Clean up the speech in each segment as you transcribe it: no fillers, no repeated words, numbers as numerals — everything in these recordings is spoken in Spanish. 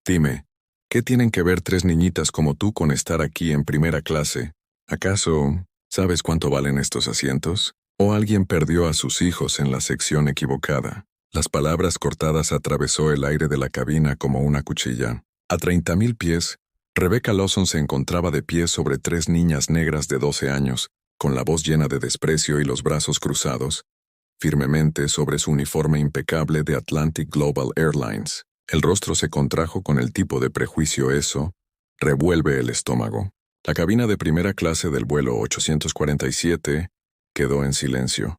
Dime, ¿qué tienen que ver tres niñitas como tú con estar aquí en primera clase? ¿Acaso sabes cuánto valen estos asientos? ¿O alguien perdió a sus hijos en la sección equivocada? Las palabras cortadas atravesó el aire de la cabina como una cuchilla. A 30.000 pies, Rebecca Lawson se encontraba de pie sobre tres niñas negras de 12 años, con la voz llena de desprecio y los brazos cruzados, firmemente sobre su uniforme impecable de Atlantic Global Airlines. El rostro se contrajo con el tipo de prejuicio eso revuelve el estómago. La cabina de primera clase del vuelo 847 quedó en silencio.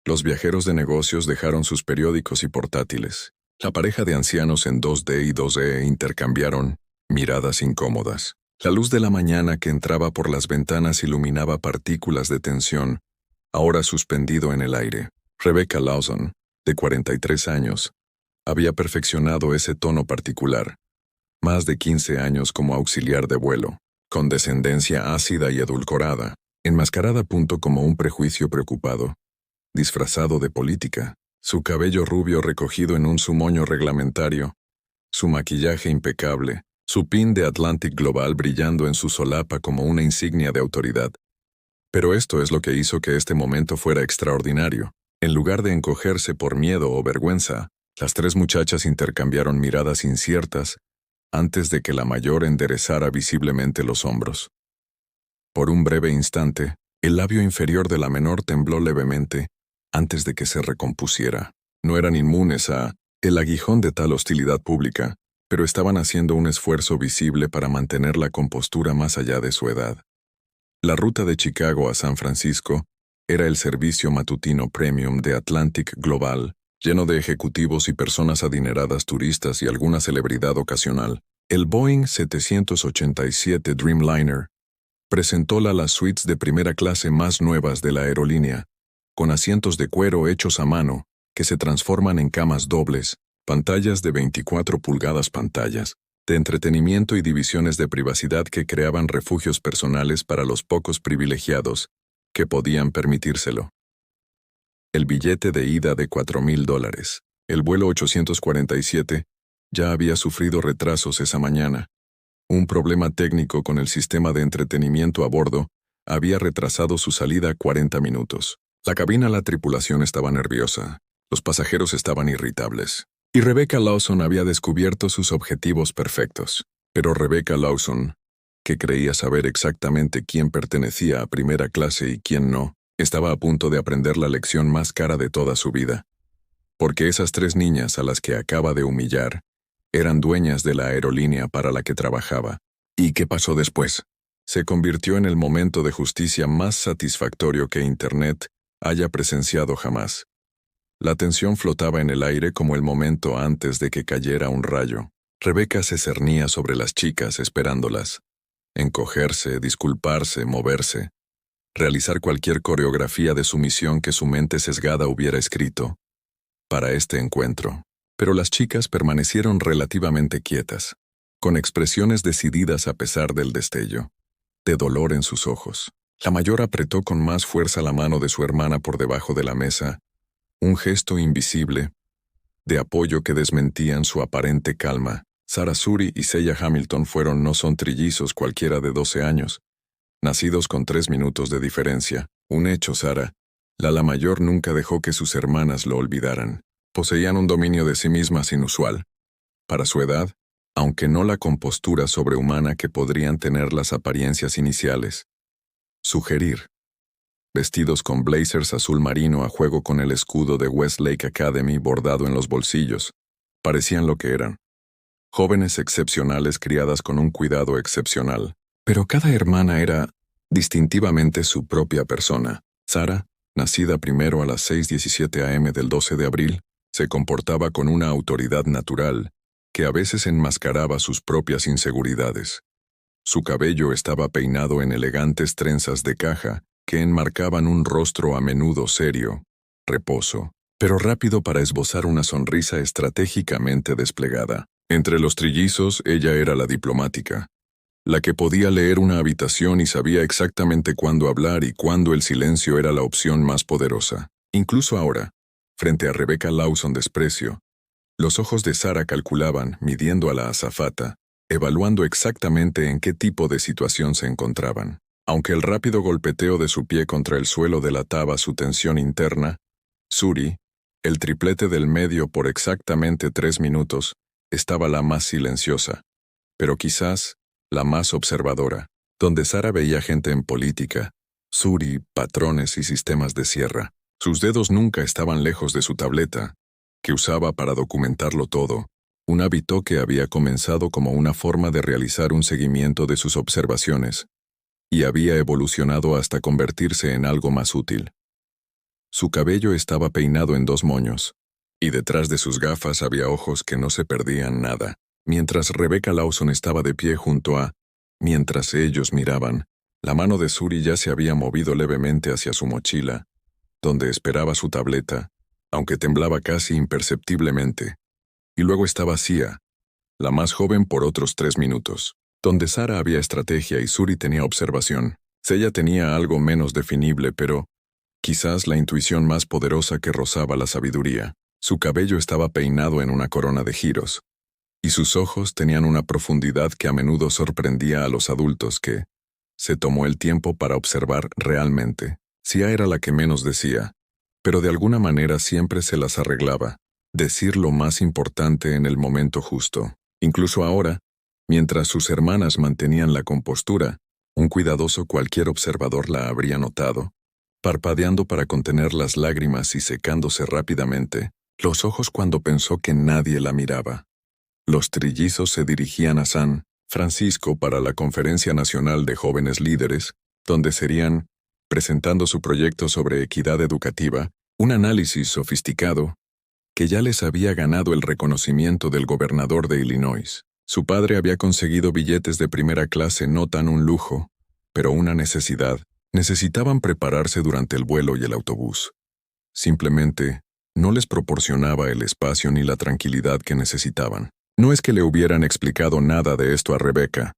Los viajeros de negocios dejaron sus periódicos y portátiles. La pareja de ancianos en 2D y 2E intercambiaron miradas incómodas. La luz de la mañana que entraba por las ventanas iluminaba partículas de tensión, ahora suspendido en el aire. Rebecca Lawson, de 43 años, había perfeccionado ese tono particular. Más de 15 años como auxiliar de vuelo, con descendencia ácida y edulcorada, enmascarada como un prejuicio preocupado, disfrazado de política, su cabello rubio recogido en un moño reglamentario, su maquillaje impecable, su pin de Atlantic Global brillando en su solapa como una insignia de autoridad. Pero esto es lo que hizo que este momento fuera extraordinario. En lugar de encogerse por miedo o vergüenza, las tres muchachas intercambiaron miradas inciertas antes de que la mayor enderezara visiblemente los hombros. Por un breve instante, el labio inferior de la menor tembló levemente antes de que se recompusiera. No eran inmunes a el aguijón de tal hostilidad pública, pero estaban haciendo un esfuerzo visible para mantener la compostura más allá de su edad. La ruta de Chicago a San Francisco era el servicio matutino premium de Atlantic Global, lleno de ejecutivos y personas adineradas turistas y alguna celebridad ocasional. El Boeing 787 Dreamliner presentó las suites de primera clase más nuevas de la aerolínea, con asientos de cuero hechos a mano, que se transforman en camas dobles, pantallas de 24 pulgadas pantallas, de entretenimiento y divisiones de privacidad que creaban refugios personales para los pocos privilegiados que podían permitírselo. El billete de ida de $4,000. El vuelo 847 ya había sufrido retrasos esa mañana. Un problema técnico con el sistema de entretenimiento a bordo había retrasado su salida 40 minutos. La tripulación estaba nerviosa, los pasajeros estaban irritables, y Rebecca Lawson había descubierto sus objetivos perfectos. Pero Rebecca Lawson, que creía saber exactamente quién pertenecía a primera clase y quién no, estaba a punto de aprender la lección más cara de toda su vida. Porque esas tres niñas a las que acaba de humillar eran dueñas de la aerolínea para la que trabajaba. ¿Y qué pasó después? Se convirtió en el momento de justicia más satisfactorio que Internet haya presenciado jamás. La tensión flotaba en el aire como el momento antes de que cayera un rayo. Rebecca se cernía sobre las chicas esperándolas. Encogerse, disculparse, moverse. Realizar cualquier coreografía de sumisión que su mente sesgada hubiera escrito para este encuentro. Pero las chicas permanecieron relativamente quietas, con expresiones decididas a pesar del destello, de dolor en sus ojos. La mayor apretó con más fuerza la mano de su hermana por debajo de la mesa, un gesto invisible, de apoyo que desmentían su aparente calma. Sarah Suri y Seiya Hamilton no son trillizos cualquiera de 12 años, nacidos con 3 minutos de diferencia. Un hecho, Sarah. La mayor nunca dejó que sus hermanas lo olvidaran. Poseían un dominio de sí mismas inusual. Para su edad, aunque no la compostura sobrehumana que podrían tener las apariencias iniciales. Sugerir. Vestidos con blazers azul marino a juego con el escudo de Westlake Academy bordado en los bolsillos, parecían lo que eran. Jóvenes excepcionales criadas con un cuidado excepcional. Pero cada hermana era distintivamente su propia persona. Sarah, nacida primero a las 6:17 a.m. del 12 de abril, se comportaba con una autoridad natural que a veces enmascaraba sus propias inseguridades. Su cabello estaba peinado en elegantes trenzas de caja que enmarcaban un rostro a menudo serio, reposo, pero rápido para esbozar una sonrisa estratégicamente desplegada. Entre los trillizos, ella era la diplomática, la que podía leer una habitación y sabía exactamente cuándo hablar y cuándo el silencio era la opción más poderosa. Incluso ahora, frente a Rebecca Lawson desprecio, Los ojos de Sara calculaban, midiendo a la azafata, evaluando exactamente en qué tipo de situación se encontraban. Aunque el rápido golpeteo de su pie contra el suelo delataba su tensión interna, Suri, el triplete del medio por exactamente 3 minutos, estaba la más silenciosa, pero quizás la más observadora. Donde Sara veía gente en política, Suri, patrones y sistemas de sierra. Sus dedos nunca estaban lejos de su tableta, que usaba para documentarlo todo, un hábito que había comenzado como una forma de realizar un seguimiento de sus observaciones, y había evolucionado hasta convertirse en algo más útil. Su cabello estaba peinado en 2 moños, y detrás de sus gafas había ojos que no se perdían nada, mientras Rebecca Lawson estaba de pie junto a. Mientras ellos miraban, la mano de Suri ya se había movido levemente hacia su mochila, donde esperaba su tableta, aunque temblaba casi imperceptiblemente. Y luego estaba Sia, la más joven por otros 3 minutos. Donde Sara había estrategia y Suri tenía observación. Ella tenía algo menos definible, pero quizás la intuición más poderosa que rozaba la sabiduría. Su cabello estaba peinado en una corona de giros, y sus ojos tenían una profundidad que a menudo sorprendía a los adultos que se tomó el tiempo para observar realmente. Sia era la que menos decía, pero de alguna manera siempre se las arreglaba, decir lo más importante en el momento justo. Incluso ahora, mientras sus hermanas mantenían la compostura, un cuidadoso cualquier observador la habría notado, parpadeando para contener las lágrimas y secándose rápidamente los ojos cuando pensó que nadie la miraba. Los trillizos se dirigían a San Francisco para la Conferencia Nacional de Jóvenes Líderes, donde serían, presentando su proyecto sobre equidad educativa, un análisis sofisticado que ya les había ganado el reconocimiento del gobernador de Illinois. Su padre había conseguido billetes de primera clase, no tan un lujo, pero una necesidad. Necesitaban prepararse durante el vuelo y el autobús. Simplemente, no les proporcionaba el espacio ni la tranquilidad que necesitaban. No es que le hubieran explicado nada de esto a Rebecca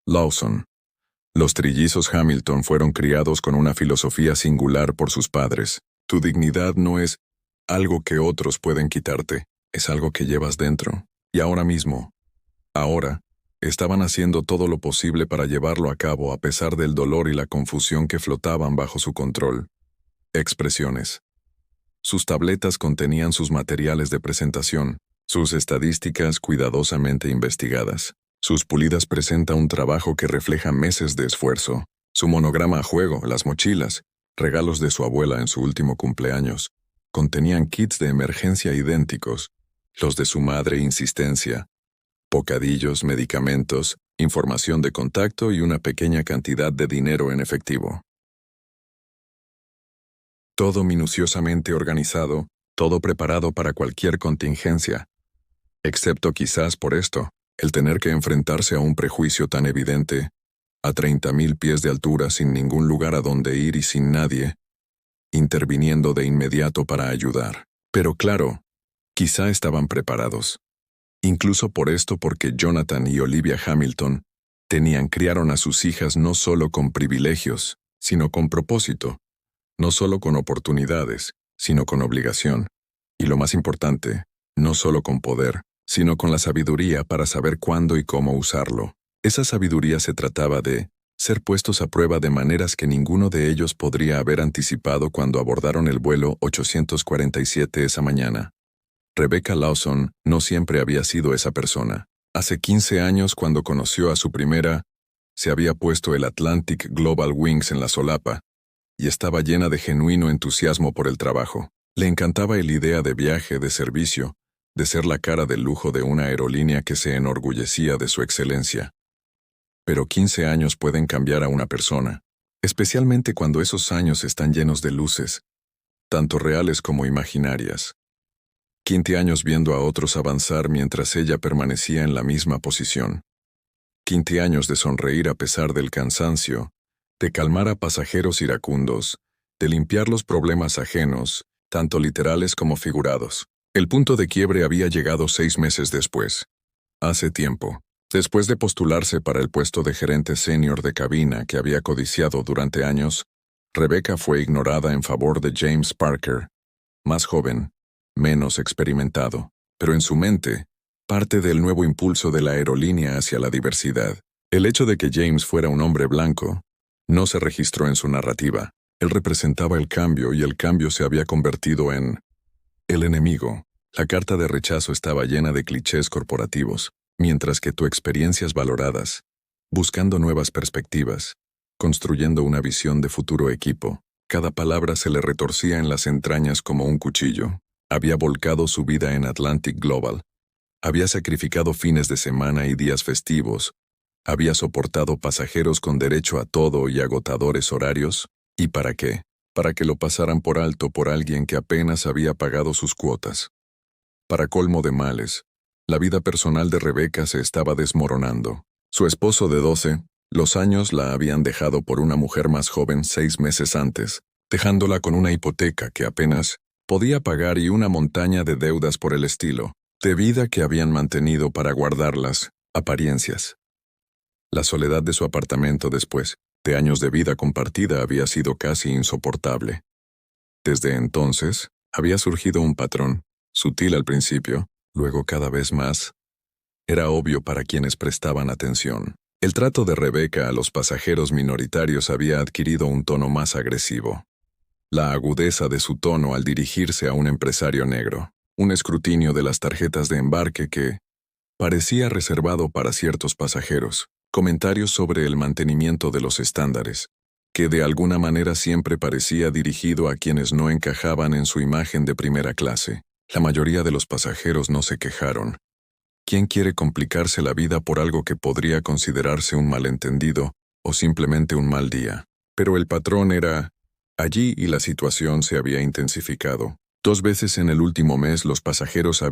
Lawson. Los trillizos Hamilton fueron criados con una filosofía singular por sus padres. Tu dignidad no es algo que otros pueden quitarte, es algo que llevas dentro. Y ahora mismo, estaban haciendo todo lo posible para llevarlo a cabo a pesar del dolor y la confusión que flotaban bajo su control. Expresiones. Sus tabletas contenían sus materiales de presentación, sus estadísticas cuidadosamente investigadas. Sus pulidas presenta un trabajo que refleja meses de esfuerzo. Su monograma a juego, las mochilas, regalos de su abuela en su último cumpleaños, contenían kits de emergencia idénticos, los de su madre insistencia, bocadillos, medicamentos, información de contacto y una pequeña cantidad de dinero en efectivo. Todo minuciosamente organizado, todo preparado para cualquier contingencia, excepto quizás por esto, el tener que enfrentarse a un prejuicio tan evidente, a 30,000 pies de altura sin ningún lugar a donde ir y sin nadie, interviniendo de inmediato para ayudar. Pero claro, quizá estaban preparados. Incluso por esto porque Jonathan y Olivia Hamilton criaron a sus hijas no solo con privilegios, sino con propósito, no solo con oportunidades, sino con obligación, y lo más importante, no solo con poder, sino con la sabiduría para saber cuándo y cómo usarlo. Esa sabiduría se trataba de ser puestos a prueba de maneras que ninguno de ellos podría haber anticipado cuando abordaron el vuelo 847 esa mañana. Rebecca Lawson no siempre había sido esa persona. Hace 15 años, cuando conoció a su primera, se había puesto el Atlantic Global Wings en la solapa, y estaba llena de genuino entusiasmo por el trabajo. Le encantaba la idea de viaje de servicio, de ser la cara del lujo de una aerolínea que se enorgullecía de su excelencia. Pero 15 años pueden cambiar a una persona, especialmente cuando esos años están llenos de luces, tanto reales como imaginarias. 15 años viendo a otros avanzar mientras ella permanecía en la misma posición. 15 años de sonreír a pesar del cansancio, de calmar a pasajeros iracundos, de limpiar los problemas ajenos, tanto literales como figurados. El punto de quiebre había llegado 6 meses después. Hace tiempo, después de postularse para el puesto de gerente senior de cabina que había codiciado durante años, Rebecca fue ignorada en favor de James Parker, más joven, menos experimentado, pero en su mente, parte del nuevo impulso de la aerolínea hacia la diversidad. El hecho de que James fuera un hombre blanco no se registró en su narrativa. Él representaba el cambio y el cambio se había convertido en el enemigo. La carta de rechazo estaba llena de clichés corporativos, mientras que tu experiencias valoradas, buscando nuevas perspectivas, construyendo una visión de futuro equipo. Cada palabra se le retorcía en las entrañas como un cuchillo. Había volcado su vida en Atlantic Global. Había sacrificado fines de semana y días festivos. Había soportado pasajeros con derecho a todo y agotadores horarios. ¿Y para qué? Para que lo pasaran por alto por alguien que apenas había pagado sus cuotas. Para colmo de males, la vida personal de Rebecca se estaba desmoronando. Su esposo de 12, los años la habían dejado por una mujer más joven 6 meses antes, dejándola con una hipoteca que apenas podía pagar y una montaña de deudas por el estilo, de vida que habían mantenido para guardar las apariencias. La soledad de su apartamento después de años de vida compartida había sido casi insoportable. Desde entonces, había surgido un patrón, sutil al principio, luego cada vez más. Era obvio para quienes prestaban atención. El trato de Rebecca a los pasajeros minoritarios había adquirido un tono más agresivo. La agudeza de su tono al dirigirse a un empresario negro, un escrutinio de las tarjetas de embarque que parecía reservado para ciertos pasajeros, comentarios sobre el mantenimiento de los estándares, que de alguna manera siempre parecía dirigido a quienes no encajaban en su imagen de primera clase. La mayoría de los pasajeros no se quejaron. ¿Quién quiere complicarse la vida por algo que podría considerarse un malentendido o simplemente un mal día? Pero el patrón era allí y la situación se había intensificado. 2 veces en el último mes los pasajeros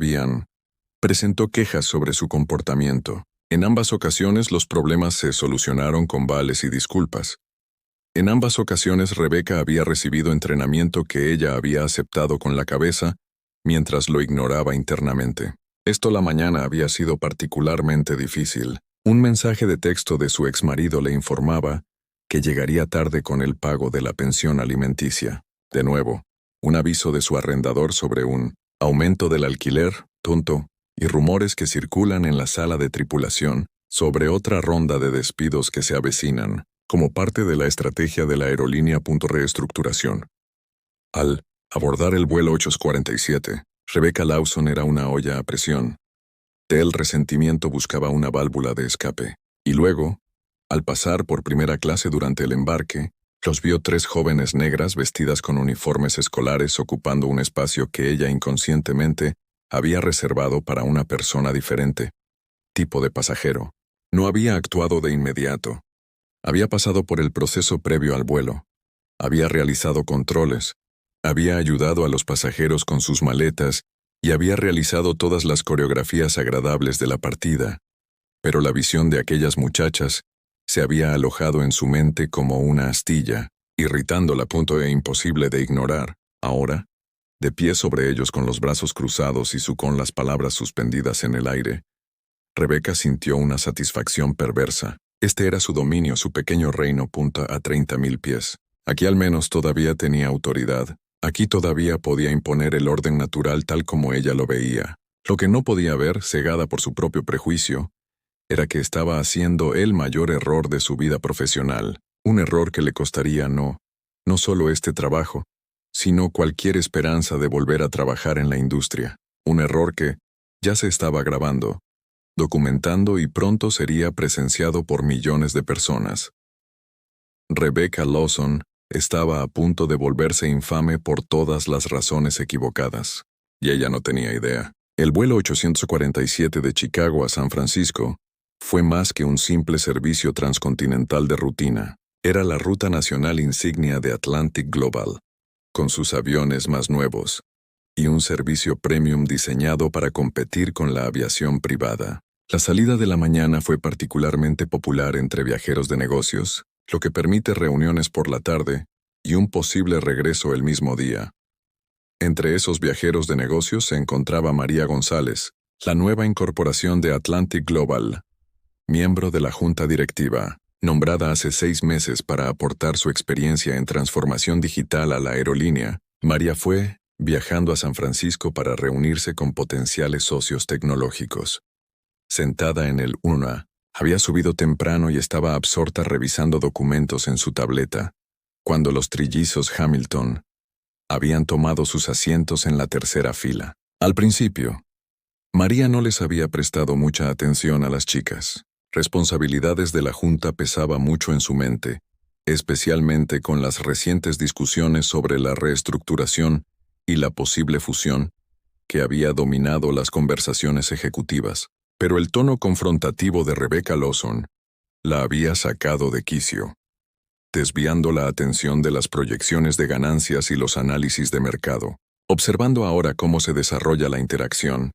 presentó quejas sobre su comportamiento. En ambas ocasiones los problemas se solucionaron con vales y disculpas. En ambas ocasiones Rebecca había recibido entrenamiento que ella había aceptado con la cabeza, mientras lo ignoraba internamente. Esto la mañana había sido particularmente difícil. Un mensaje de texto de su exmarido le informaba que llegaría tarde con el pago de la pensión alimenticia. De nuevo, un aviso de su arrendador sobre un aumento del alquiler, tonto, y rumores que circulan en la sala de tripulación sobre otra ronda de despidos que se avecinan, como parte de la estrategia de la aerolínea. Reestructuración. Al abordar el vuelo 847, Rebecca Lawson era una olla a presión. El resentimiento buscaba una válvula de escape. Y luego, al pasar por primera clase durante el embarque, los vio 3 jóvenes negras vestidas con uniformes escolares ocupando un espacio que ella inconscientemente había reservado para una persona diferente, tipo de pasajero. No había actuado de inmediato. Había pasado por el proceso previo al vuelo. Había realizado controles. Había ayudado a los pasajeros con sus maletas y había realizado todas las coreografías agradables de la partida. Pero la visión de aquellas muchachas se había alojado en su mente como una astilla, irritándola a punto imposible de ignorar. Ahora, de pie sobre ellos con los brazos cruzados y con las palabras suspendidas en el aire, Rebecca sintió una satisfacción perversa. Este era su dominio, su pequeño reino a 30.000 pies. Aquí al menos todavía tenía autoridad. Aquí todavía podía imponer el orden natural tal como ella lo veía. Lo que no podía ver, cegada por su propio prejuicio, era que estaba haciendo el mayor error de su vida profesional, un error que le costaría no solo este trabajo, sino cualquier esperanza de volver a trabajar en la industria. Un error que ya se estaba grabando, documentando y pronto sería presenciado por millones de personas. Rebecca Lawson estaba a punto de volverse infame por todas las razones equivocadas. Y ella no tenía idea. El vuelo 847 de Chicago a San Francisco fue más que un simple servicio transcontinental de rutina. Era la ruta nacional insignia de Atlantic Global, con sus aviones más nuevos, y un servicio premium diseñado para competir con la aviación privada. La salida de la mañana fue particularmente popular entre viajeros de negocios, lo que permite reuniones por la tarde y un posible regreso el mismo día. Entre esos viajeros de negocios se encontraba María González, la nueva incorporación de Atlantic Global, miembro de la junta directiva, nombrada hace 6 meses para aportar su experiencia en transformación digital a la aerolínea. María fue viajando a San Francisco para reunirse con potenciales socios tecnológicos. Sentada en el UNA, había subido temprano y estaba absorta revisando documentos en su tableta, cuando los trillizos Hamilton habían tomado sus asientos en la tercera fila. Al principio, María no les había prestado mucha atención a las chicas. Responsabilidades de la Junta pesaba mucho en su mente, especialmente con las recientes discusiones sobre la reestructuración y la posible fusión que había dominado las conversaciones ejecutivas. Pero el tono confrontativo de Rebecca Lawson la había sacado de quicio, desviando la atención de las proyecciones de ganancias y los análisis de mercado. Observando ahora cómo se desarrolla la interacción,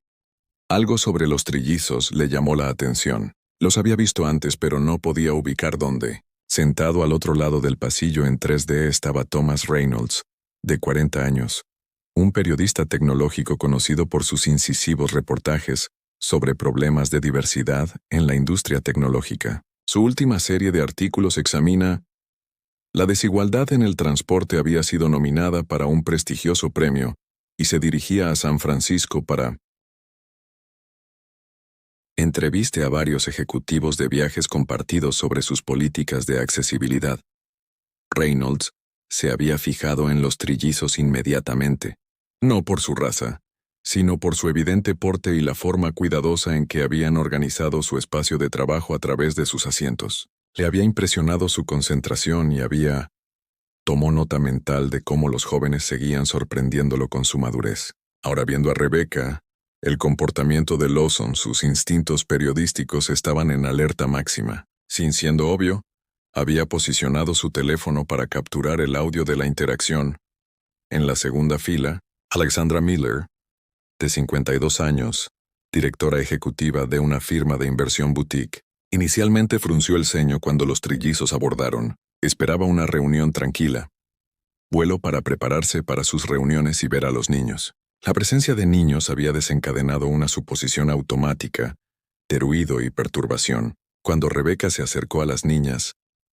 algo sobre los trillizos le llamó la atención. Los había visto antes, pero no podía ubicar dónde. Sentado al otro lado del pasillo en 3D estaba Thomas Reynolds, de 40 años, un periodista tecnológico conocido por sus incisivos reportajes sobre problemas de diversidad en la industria tecnológica. Su última serie de artículos examina la desigualdad en el transporte. Había sido nominada para un prestigioso premio y se dirigía a San Francisco para entreviste a varios ejecutivos de viajes compartidos sobre sus políticas de accesibilidad. Reynolds se había fijado en los trillizos inmediatamente, no por su raza, sino por su evidente porte y la forma cuidadosa en que habían organizado su espacio de trabajo a través de sus asientos. Le había impresionado su concentración y tomó nota mental de cómo los jóvenes seguían sorprendiéndolo con su madurez. Ahora, viendo a Rebecca, el comportamiento de Lawson, sus instintos periodísticos estaban en alerta máxima. Sin siendo obvio, había posicionado su teléfono para capturar el audio de la interacción. En la segunda fila, Alexandra Miller, de 52 años, directora ejecutiva de una firma de inversión boutique, inicialmente frunció el ceño cuando los trillizos abordaron. Esperaba una reunión tranquila. Vuelo para prepararse para sus reuniones y ver a los niños. La presencia de niños había desencadenado una suposición automática de ruido y perturbación. Cuando Rebecca se acercó a las niñas,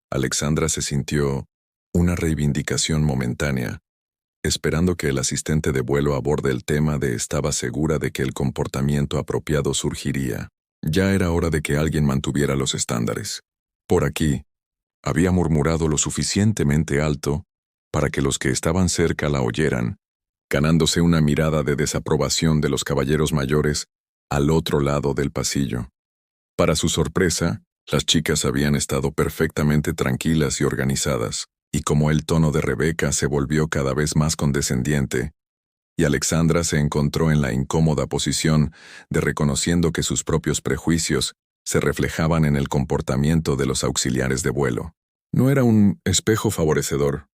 Alexandra se sintió una reivindicación momentánea, esperando que el asistente de vuelo aborde el tema de estaba segura de que el comportamiento apropiado surgiría. Ya era hora de que alguien mantuviera los estándares. Por aquí, había murmurado lo suficientemente alto para que los que estaban cerca la oyeran, ganándose una mirada de desaprobación de los caballeros mayores al otro lado del pasillo. Para su sorpresa, las chicas habían estado perfectamente tranquilas y organizadas, y como el tono de Rebecca se volvió cada vez más condescendiente, y Alexandra se encontró en la incómoda posición de reconociendo que sus propios prejuicios se reflejaban en el comportamiento de los auxiliares de vuelo. No era un espejo favorecedor.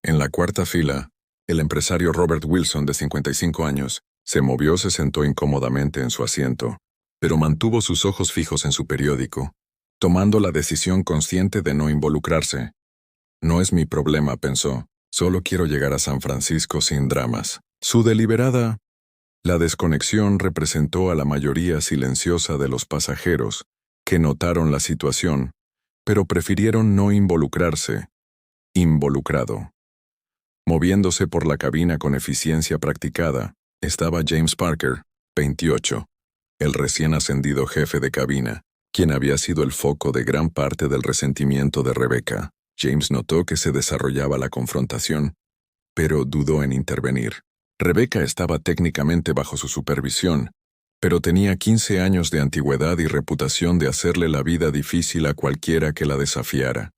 En la cuarta fila, el empresario Robert Wilson, de 55 años, se sentó incómodamente en su asiento, pero mantuvo sus ojos fijos en su periódico, tomando la decisión consciente de no involucrarse. No es mi problema, pensó, solo quiero llegar a San Francisco sin dramas. Su deliberada la desconexión representó a la mayoría silenciosa de los pasajeros, que notaron la situación, pero prefirieron no involucrarse. Involucrado. Moviéndose por la cabina con eficiencia practicada, estaba James Parker, 28, el recién ascendido jefe de cabina, quien había sido el foco de gran parte del resentimiento de Rebecca. James notó que se desarrollaba la confrontación, pero dudó en intervenir. Rebecca estaba técnicamente bajo su supervisión, pero tenía 15 años de antigüedad y reputación de hacerle la vida difícil a cualquiera que la desafiara.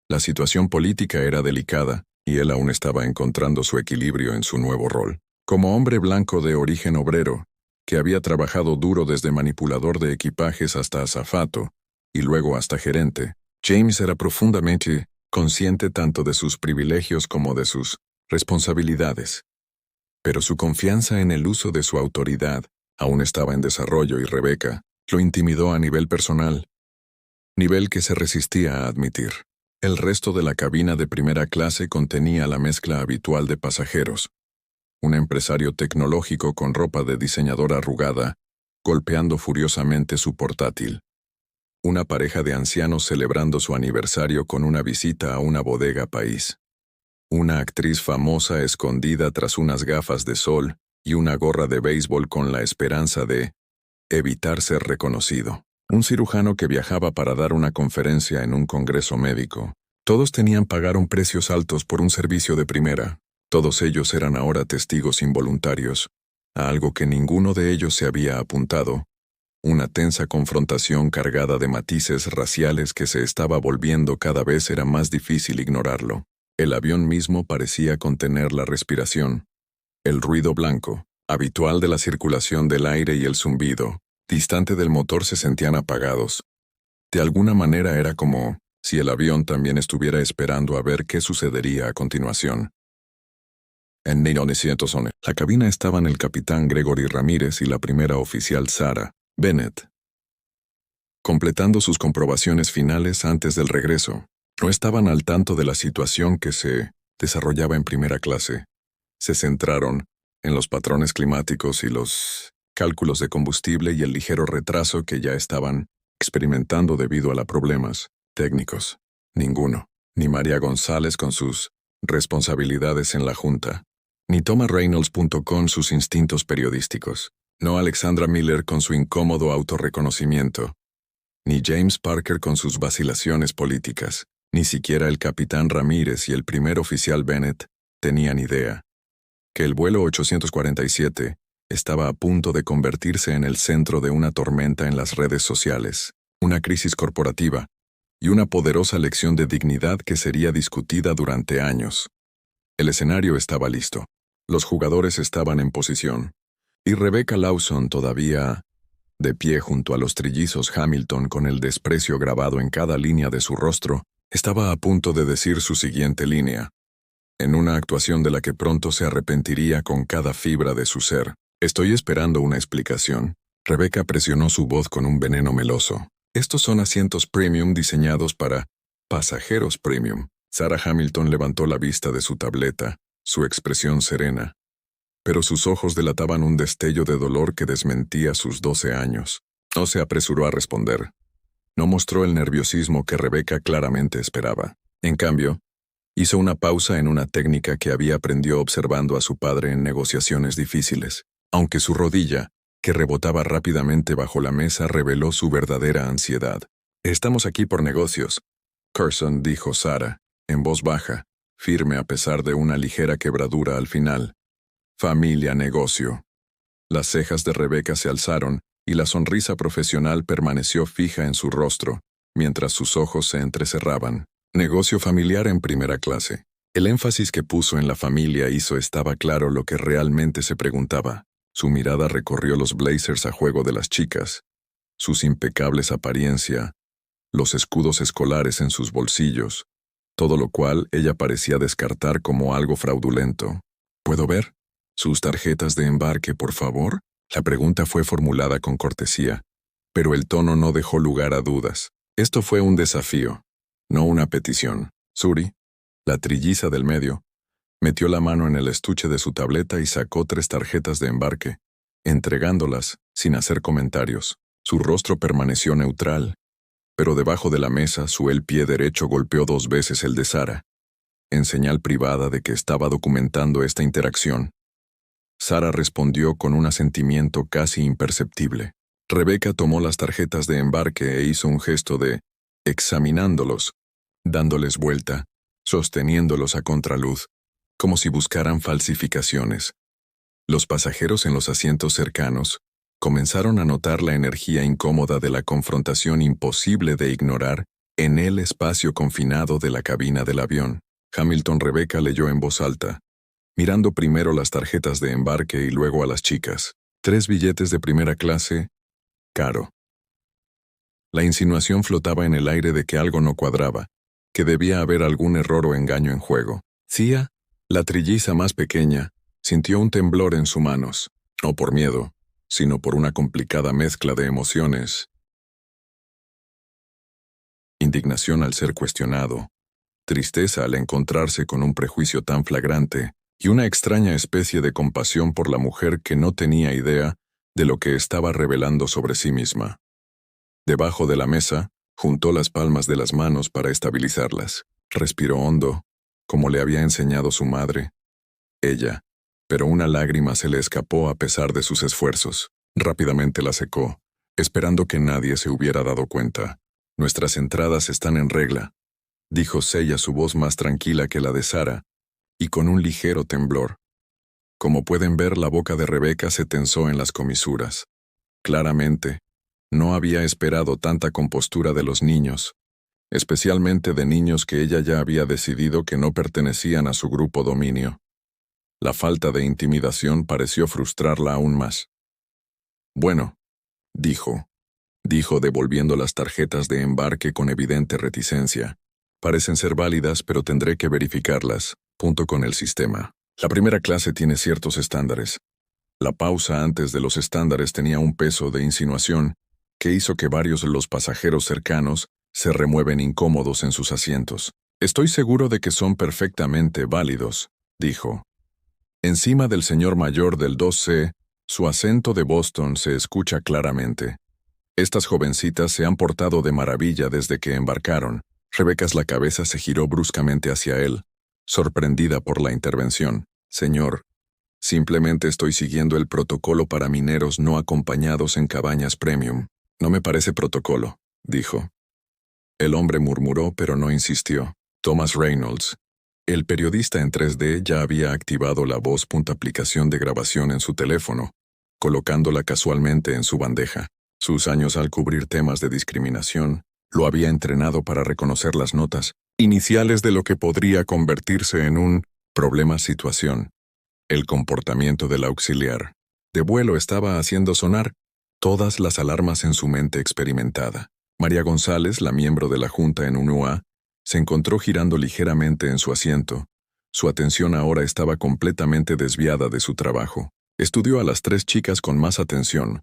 La situación política era delicada, y él aún estaba encontrando su equilibrio en su nuevo rol. Como hombre blanco de origen obrero, que había trabajado duro desde manipulador de equipajes hasta azafato, y luego hasta gerente, James era profundamente consciente tanto de sus privilegios como de sus responsabilidades. Pero su confianza en el uso de su autoridad aún estaba en desarrollo y Rebecca lo intimidó a nivel personal, nivel que se resistía a admitir. El resto de la cabina de primera clase contenía la mezcla habitual de pasajeros. Un empresario tecnológico con ropa de diseñador arrugada, golpeando furiosamente su portátil. Una pareja de ancianos celebrando su aniversario con una visita a una bodega país. Una actriz famosa escondida tras unas gafas de sol y una gorra de béisbol con la esperanza de evitar ser reconocido. Un cirujano que viajaba para dar una conferencia en un congreso médico. Todos pagaron precios altos por un servicio de primera. Todos ellos eran ahora testigos involuntarios, a algo que ninguno de ellos se había apuntado. Una tensa confrontación cargada de matices raciales que se estaba volviendo cada vez era más difícil ignorarlo. El avión mismo parecía contener la respiración. El ruido blanco, habitual de la circulación del aire y el zumbido, distante del motor se sentían apagados. De alguna manera era como si el avión también estuviera esperando a ver qué sucedería a continuación. En 1911, la cabina estaban el capitán Gregory Ramírez y la primera oficial Sarah Bennett, completando sus comprobaciones finales antes del regreso. No estaban al tanto de la situación que se desarrollaba en primera clase. Se centraron en los patrones climáticos y los cálculos de combustible y el ligero retraso que ya estaban experimentando debido a los problemas técnicos. Ninguno, ni María González con sus responsabilidades en la Junta, ni Thomas Reynolds con sus instintos periodísticos, no Alexandra Miller con su incómodo autorreconocimiento, ni James Parker con sus vacilaciones políticas, ni siquiera el capitán Ramírez y el primer oficial Bennett tenían idea que el vuelo 847 estaba a punto de convertirse en el centro de una tormenta en las redes sociales, una crisis corporativa y una poderosa lección de dignidad que sería discutida durante años. El escenario estaba listo. Los jugadores estaban en posición. Y Rebecca Lawson, todavía de pie junto a los trillizos Hamilton con el desprecio grabado en cada línea de su rostro, estaba a punto de decir su siguiente línea. En una actuación de la que pronto se arrepentiría con cada fibra de su ser. Estoy esperando una explicación. Rebecca presionó su voz con un veneno meloso. Estos son asientos premium diseñados para pasajeros premium. Sarah Hamilton levantó la vista de su tableta, su expresión serena. Pero sus ojos delataban un destello de dolor que desmentía sus 12 años. No se apresuró a responder. No mostró el nerviosismo que Rebecca claramente esperaba. En cambio, hizo una pausa en una técnica que había aprendido observando a su padre en negociaciones difíciles, aunque su rodilla, que rebotaba rápidamente bajo la mesa, reveló su verdadera ansiedad. Estamos aquí por negocios, Carson, dijo Sarah, en voz baja, firme a pesar de una ligera quebradura al final. Familia, negocio. Las cejas de Rebecca se alzaron y la sonrisa profesional permaneció fija en su rostro, mientras sus ojos se entrecerraban. Negocio familiar en primera clase. El énfasis que puso en la familia hizo estaba claro lo que realmente se preguntaba. Su mirada recorrió los blazers a juego de las chicas, sus impecables apariencia, los escudos escolares en sus bolsillos, todo lo cual ella parecía descartar como algo fraudulento. ¿Puedo ver sus tarjetas de embarque, por favor? La pregunta fue formulada con cortesía, pero el tono no dejó lugar a dudas. Esto fue un desafío, no una petición. Suri, la trilliza del medio, metió la mano en el estuche de su tableta y sacó 3 tarjetas de embarque, entregándolas sin hacer comentarios. Su rostro permaneció neutral, pero debajo de la mesa el pie derecho golpeó 2 veces el de Sarah, en señal privada de que estaba documentando esta interacción. Sarah respondió con un asentimiento casi imperceptible. Rebecca tomó las tarjetas de embarque e hizo un gesto de examinándolos, dándoles vuelta, sosteniéndolos a contraluz, como si buscaran falsificaciones. Los pasajeros en los asientos cercanos comenzaron a notar la energía incómoda de la confrontación imposible de ignorar en el espacio confinado de la cabina del avión. Hamilton Rebecca leyó en voz alta, mirando primero las tarjetas de embarque y luego a las chicas. 3 billetes de primera clase, caro. La insinuación flotaba en el aire de que algo no cuadraba, que debía haber algún error o engaño en juego. Cia, la trilliza más pequeña, sintió un temblor en sus manos, no por miedo, sino por una complicada mezcla de emociones. Indignación al ser cuestionado, tristeza al encontrarse con un prejuicio tan flagrante, y una extraña especie de compasión por la mujer que no tenía idea de lo que estaba revelando sobre sí misma. Debajo de la mesa, juntó las palmas de las manos para estabilizarlas. Respiró hondo, como le había enseñado su madre. Ella, pero una lágrima se le escapó a pesar de sus esfuerzos. Rápidamente la secó, esperando que nadie se hubiera dado cuenta. Nuestras entradas están en regla, dijo Seiya, su voz más tranquila que la de Sara, y con un ligero temblor. Como pueden ver, la boca de Rebeca se tensó en las comisuras. Claramente, no había esperado tanta compostura de los niños, especialmente de niños que ella ya había decidido que no pertenecían a su grupo dominio. La falta de intimidación pareció frustrarla aún más. Bueno, dijo devolviendo las tarjetas de embarque con evidente reticencia. Parecen ser válidas, pero tendré que verificarlas, junto con el sistema. La primera clase tiene ciertos estándares. La pausa antes de los estándares tenía un peso de insinuación que hizo que varios de los pasajeros cercanos se remueven incómodos en sus asientos. Estoy seguro de que son perfectamente válidos, dijo. Encima del señor mayor del 2C, su acento de Boston se escucha claramente. Estas jovencitas se han portado de maravilla desde que embarcaron. Rebecas la cabeza se giró bruscamente hacia él, sorprendida por la intervención. Señor, simplemente estoy siguiendo el protocolo para mineros no acompañados en cabañas premium. No me parece protocolo, dijo. El hombre murmuró, pero no insistió. Thomas Reynolds, el periodista en 3D, ya había activado la voz aplicación de grabación en su teléfono, colocándola casualmente en su bandeja. Sus años al cubrir temas de discriminación lo había entrenado para reconocer las notas iniciales de lo que podría convertirse en un problema-situación. El comportamiento del auxiliar de vuelo estaba haciendo sonar todas las alarmas en su mente experimentada. María González, la miembro de la Junta en UNUA, se encontró girando ligeramente en su asiento. Su atención ahora estaba completamente desviada de su trabajo. Estudió a las tres chicas con más atención,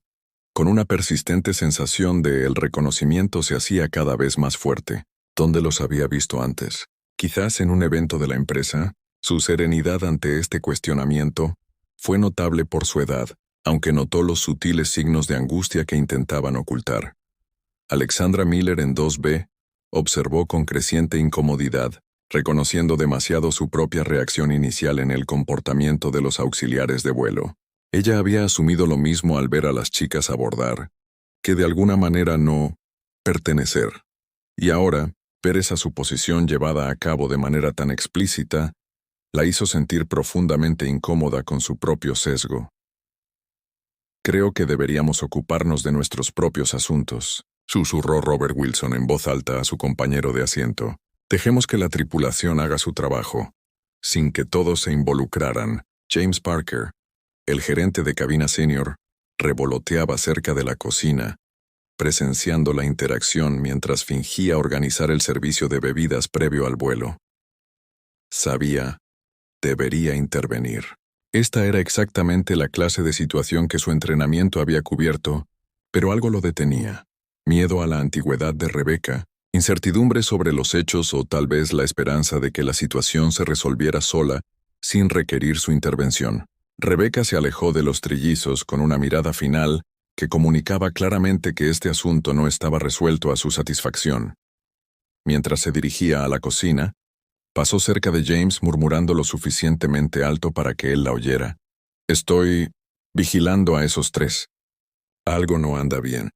con una persistente sensación de el reconocimiento se hacía cada vez más fuerte. ¿Dónde los había visto antes? Quizás en un evento de la empresa. Su serenidad ante este cuestionamiento fue notable por su edad, aunque notó los sutiles signos de angustia que intentaban ocultar. Alexandra Miller en 2B observó con creciente incomodidad, reconociendo demasiado su propia reacción inicial en el comportamiento de los auxiliares de vuelo. Ella había asumido lo mismo al ver a las chicas abordar, que de alguna manera no pertenecer. Y ahora, ver esa suposición llevada a cabo de manera tan explícita, la hizo sentir profundamente incómoda con su propio sesgo. Creo que deberíamos ocuparnos de nuestros propios asuntos, susurró Robert Wilson en voz alta a su compañero de asiento. Dejemos que la tripulación haga su trabajo, sin que todos se involucraran. James Parker, el gerente de cabina senior, revoloteaba cerca de la cocina, presenciando la interacción mientras fingía organizar el servicio de bebidas previo al vuelo. Sabía, debería intervenir. Esta era exactamente la clase de situación que su entrenamiento había cubierto, pero algo lo detenía. Miedo a la antigüedad de Rebeca, incertidumbre sobre los hechos o tal vez la esperanza de que la situación se resolviera sola sin requerir su intervención. Rebeca se alejó de los trillizos con una mirada final que comunicaba claramente que este asunto no estaba resuelto a su satisfacción. Mientras se dirigía a la cocina, pasó cerca de James murmurando lo suficientemente alto para que él la oyera. Estoy vigilando a esos tres. Algo no anda bien.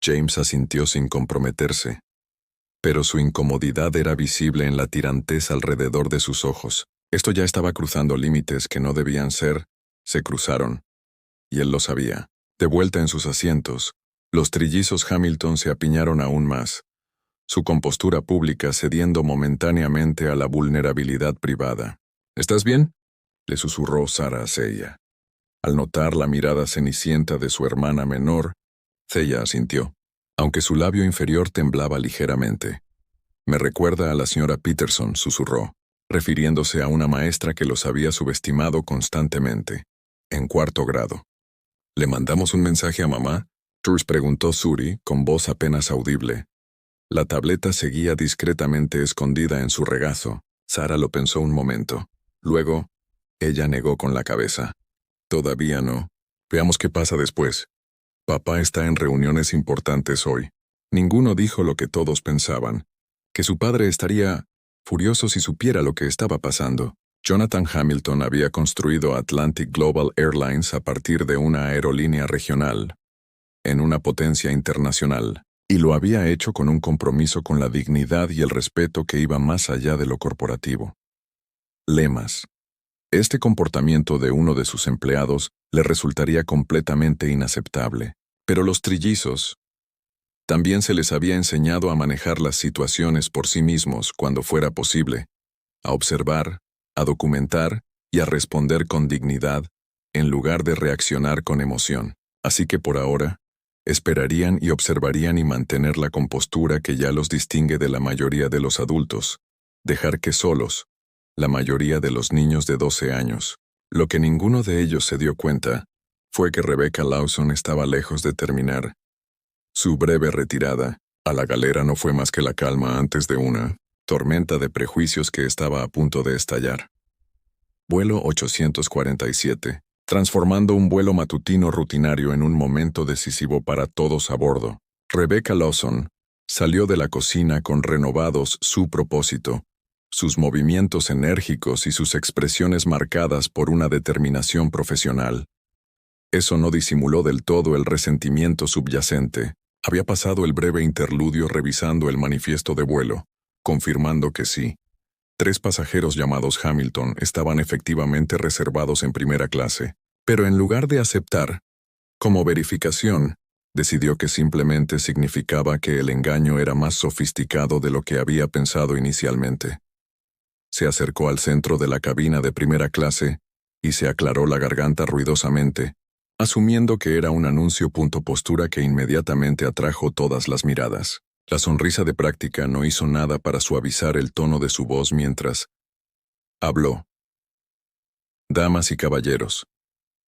James asintió sin comprometerse, pero su incomodidad era visible en la tirantez alrededor de sus ojos. Esto ya estaba cruzando límites que no debían ser. Se cruzaron, y él lo sabía. De vuelta en sus asientos, los trillizos Hamilton se apiñaron aún más, su compostura pública cediendo momentáneamente a la vulnerabilidad privada. ¿Estás bien?, le susurró Sara a Seiya. Al notar la mirada cenicienta de su hermana menor, Seiya asintió, aunque su labio inferior temblaba ligeramente. Me recuerda a la señora Peterson, susurró, refiriéndose a una maestra que los había subestimado constantemente. En 4º grado. ¿Le mandamos un mensaje a mamá?, Truls preguntó Suri, con voz apenas audible. La tableta seguía discretamente escondida en su regazo. Sara lo pensó un momento. Luego, ella negó con la cabeza. Todavía no. Veamos qué pasa después. Papá está en reuniones importantes hoy. Ninguno dijo lo que todos pensaban, que su padre estaría furioso si supiera lo que estaba pasando. Jonathan Hamilton había construido Atlantic Global Airlines a partir de una aerolínea regional, en una potencia internacional, y lo había hecho con un compromiso con la dignidad y el respeto que iba más allá de lo corporativo. Lemas. Este comportamiento de uno de sus empleados le resultaría completamente inaceptable. Pero los trillizos también se les había enseñado a manejar las situaciones por sí mismos cuando fuera posible, a observar, a documentar y a responder con dignidad, en lugar de reaccionar con emoción. Así que por ahora, esperarían y observarían y mantener la compostura que ya los distingue de la mayoría de los adultos, dejar que solos, la mayoría de los niños de 12 años. Lo que ninguno de ellos se dio cuenta fue que Rebecca Lawson estaba lejos de terminar. Su breve retirada a la galera no fue más que la calma antes de una tormenta de prejuicios que estaba a punto de estallar. Vuelo 847, transformando un vuelo matutino rutinario en un momento decisivo para todos a bordo. Rebecca Lawson salió de la cocina con renovados su propósito, sus movimientos enérgicos y sus expresiones marcadas por una determinación profesional. Eso no disimuló del todo el resentimiento subyacente. Había pasado el breve interludio revisando el manifiesto de vuelo, confirmando que sí, 3 pasajeros llamados Hamilton estaban efectivamente reservados en primera clase, pero en lugar de aceptar, como verificación, decidió que simplemente significaba que el engaño era más sofisticado de lo que había pensado inicialmente. Se acercó al centro de la cabina de primera clase y se aclaró la garganta ruidosamente, asumiendo que era un anuncio. Postura que inmediatamente atrajo todas las miradas. La sonrisa de práctica no hizo nada para suavizar el tono de su voz mientras habló. Damas y caballeros,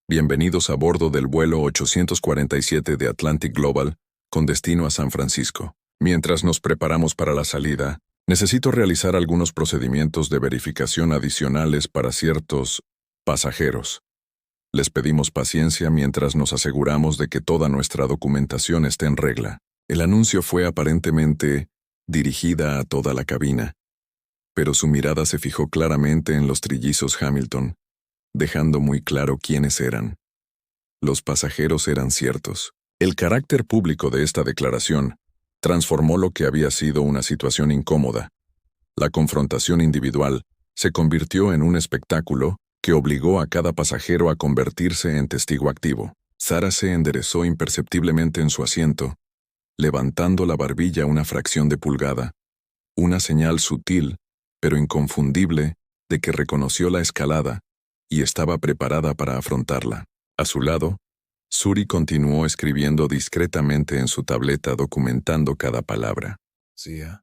bienvenidos a bordo del vuelo 847 de Atlantic Global, con destino a San Francisco. Mientras nos preparamos para la salida, necesito realizar algunos procedimientos de verificación adicionales para ciertos pasajeros. Les pedimos paciencia mientras nos aseguramos de que toda nuestra documentación esté en regla. El anuncio fue aparentemente dirigida a toda la cabina, pero su mirada se fijó claramente en los trillizos Hamilton, dejando muy claro quiénes eran. Los pasajeros eran ciertos. El carácter público de esta declaración transformó lo que había sido una situación incómoda. La confrontación individual se convirtió en un espectáculo que obligó a cada pasajero a convertirse en testigo activo. Sarah se enderezó imperceptiblemente en su asiento, levantando la barbilla una fracción de pulgada, una señal sutil, pero inconfundible, de que reconoció la escalada y estaba preparada para afrontarla. A su lado, Suri continuó escribiendo discretamente en su tableta documentando cada palabra. Zia,